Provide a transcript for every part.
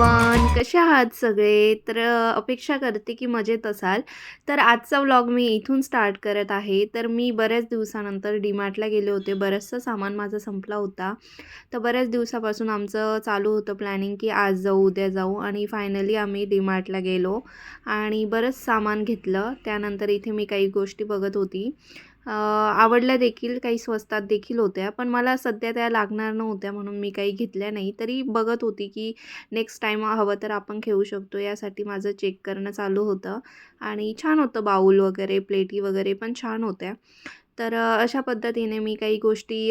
Everyone, कसे आहात सगळे? तर अपेक्षा करते की मजेत असाल. तर आजचा व्लॉग मी इथून स्टार्ट करत आहे. तर मी बऱ्याच दिवसानंतर डीमार्टला गेले होते. बरंचसं सामान माझं संपला होता. तर बऱ्याच दिवसापासून आमचं चालू होतं प्लॅनिंग की आज जाऊ, उद्या जाऊ आणि फायनली आम्ही डीमार्टला गेलो आणि बरंच सामान घेतलं. त्यानंतर इथे मी काही गोष्टी बघत होती. आवडल्या देखील, काही स्वस्तात देखील होत्या. पण मला सध्या त्या लागणार नव्हत्या म्हणून मी काही घेतल्या नाही. तरी बघत होती की नेक्स्ट टाईम हवं तर आपण घेऊ शकतो, यासाठी माझं चेक करणं चालू होतं. आणि छान होतं बाऊल वगैरे, प्लेटी वगैरे पण छान होत्या. तर अशा पद्धतीने मी काही गोष्टी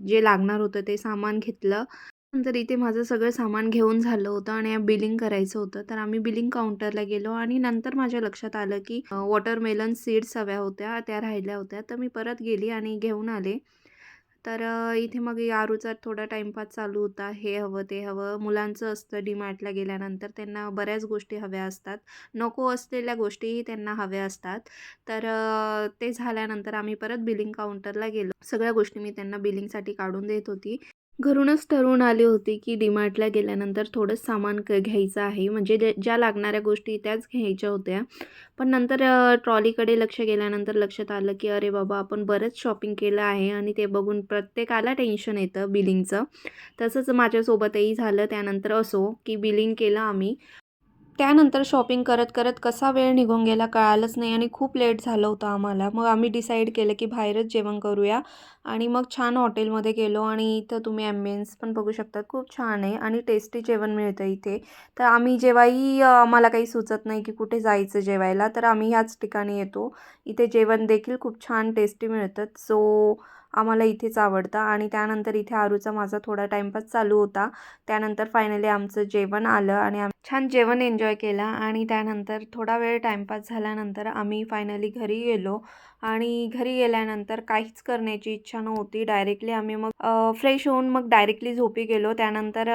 जे लागणार होतं ते सामान घेतलं. नंतर इथे माझं सगळं सामान घेऊन झालं होतं आणि बिलिंग करायचं होतं. तर आम्ही बिलिंग काउंटरला गेलो आणि नंतर माझ्या लक्षात आलं की वॉटरमेलन सीड्स हव्या होत्या, त्या राहिल्या होत्या. तर मी परत गेली आणि घेऊन आले. तर इथे मग यारूचा थोडा टाईमपास चालू होता. हे हवं, ते हवं. मुलांचं असतं डीमार्टला गेल्यानंतर त्यांना बऱ्याच गोष्टी हव्या असतात. नको असलेल्या गोष्टीही त्यांना हव्या असतात. तर ते झाल्यानंतर आम्ही परत बिलिंग काउंटरला गेलो. सगळ्या गोष्टी मी त्यांना बिलिंगसाठी काढून देत होती. घरूनच ठरवून आले होते की डीमार्टला गेल्यानंतर थोडंच सामान घ्यायचं आहे. म्हणजे ज्या लागणाऱ्या गोष्टी त्याच घ्यायच्या होत्या. पण नंतर ट्रॉलीकडे लक्ष गेल्यानंतर लक्षात आलं की अरे बाबा, आपण बरंच शॉपिंग केलं आहे आणि ते बघून प्रत्येकाला टेन्शन येतं बिलिंगचं. तसंच माझ्यासोबतही झालं. त्यानंतर असो की बिलिंग केलं आम्ही. त्यानंतर शॉपिंग करत करत कसा वेळ निघून गेला कळालंच नाही आणि खूप लेट झालं होतं आम्हाला. मग आम्ही डिसाईड केलं की बाहेरच जेवण करूया आणि मग छान हॉटेलमध्ये गेलो आणि इथं तुम्ही ॲम्बियन्स पण बघू शकता, खूप छान आहे आणि टेस्टी जेवण मिळतं इथे. तर आम्ही जेव्हाही आम्हाला काही सुचत नाही की कुठे जायचं जेवायला, तर आम्ही ह्याच ठिकाणी येतो. इथे जेवण देखील खूप छान टेस्टी मिळतं. सो आम्हाला इथेच आवडतं. आणि त्यानंतर इथे आरूचा माझा थोडा टाईमपास चालू होता. त्यानंतर फायनली आमचं जेवण आलं आणि छान जेवण एन्जॉय केला आणि त्यानंतर थोडा वेळ टाईमपास झाल्यानंतर आम्ही फायनली घरी गेलो. आणि घरी गेल्यानंतर काहीच करण्याची इच्छा नव्हती. डायरेक्टली आम्ही मग फ्रेश होऊन मग डायरेक्टली झोपी गेलो. त्यानंतर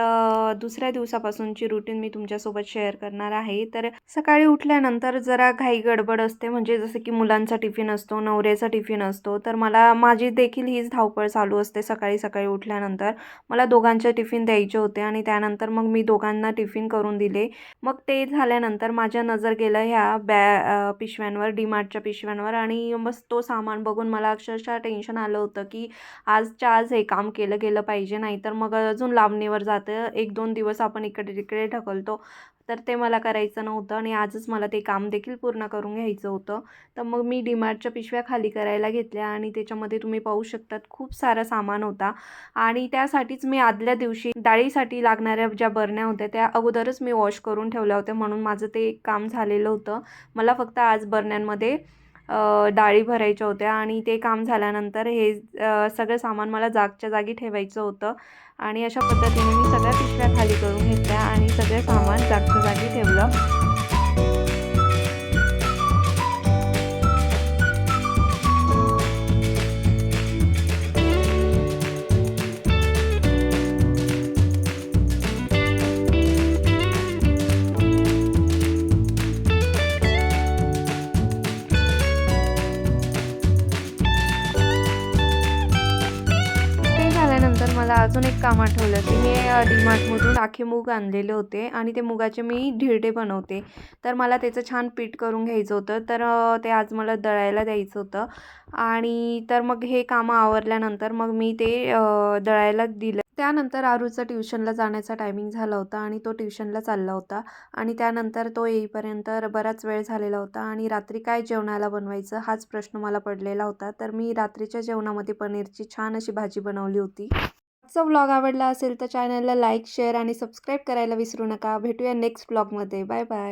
दुसऱ्या दिवसापासूनची रुटीन मी तुमच्यासोबत शेअर करणार आहे. तर सकाळी उठल्यानंतर जरा घाई गडबड असते, म्हणजे जसं की मुलांचा टिफिन असतो, नवऱ्याचा टिफिन असतो. तर माझी देखील हीच धावपळ चालू असते सकाळी सकाळी उठल्यानंतर. मला दोघांचे टिफिन द्यायचे होते आणि त्यानंतर मग मी दोघांना टिफिन करून दिले. मग ते झाल्यानंतर माझ्या नजर गेलं ह्या पिशव्यांवर, डीमार्टच्या पिशव्यांवर. आणि बस तो सामान बघून मला अक्षरशः टेन्शन आलं होतं की आजच्या आज हे काम केलं गेलं पाहिजे, नाहीतर मग अजून लांबणीवर जातं. 1-2 दिवस आपण इकडे तिकडे ढकलतो. तर ते मला करायचं नव्हतं आणि आजच मला ते काम देखील पूर्ण करून घ्यायचं होतं. तर मग मी डीमार्टच्या पिशव्या खाली करायला घेतल्या आणि त्याच्यामध्ये तुम्ही पाहू शकतात खूप सारा सामान होता. आणि त्यासाठीच मी आदल्या दिवशी डाळीसाठी लागणाऱ्या ज्या बरण्या होत्या त्या अगोदरच मी वॉश करून ठेवल्या होत्या, म्हणून माझं ते काम झालेलं होतं. मला फक्त आज बरण्यांमध्ये डाळी भरायच्या होत्या आणि ते काम झाल्यानंतर हे सगळं सामान मला जागच्या जागी ठेवायचं होतं. आणि अशा पद्धतीने मी सगळ्या पिशव्या खाली करून घेतल्या आणि सगळे सामान जागच्या जागी ठेवलं. ते झाल्यानंतर मला अजून एक काम आठवलं की मी डीमार्टमधून राखे मूग आणलेले होते आणि ते मुगाचे मी धिरडे बनवते. तर मला त्याचं छान पीठ करून घ्यायचं होतं. तर ते आज मला दळायला द्यायचं होतं. आणि तर मग हे कामं आवरल्यानंतर मग मी ते दळायला दिलं. त्यानंतर आरूचा ट्युशनला जाण्याचा टायमिंग झाला होता आणि तो ट्युशनला चालला होता. आणि त्यानंतर तो येईपर्यंत बराच वेळ झालेला होता आणि रात्री काय जेवणाला बनवायचं हाच प्रश्न मला पडलेला होता. तर मी रात्रीच्या जेवणामध्ये पनीरची छान अशी भाजी बनवली होती. आजचा व्लॉग आवडला असेल तर चॅनलला लाईक, शेअर आणि सबस्क्राईब करायला विसरू नका. भेटूया नेक्स्ट व्लॉगमध्ये. Bye bye.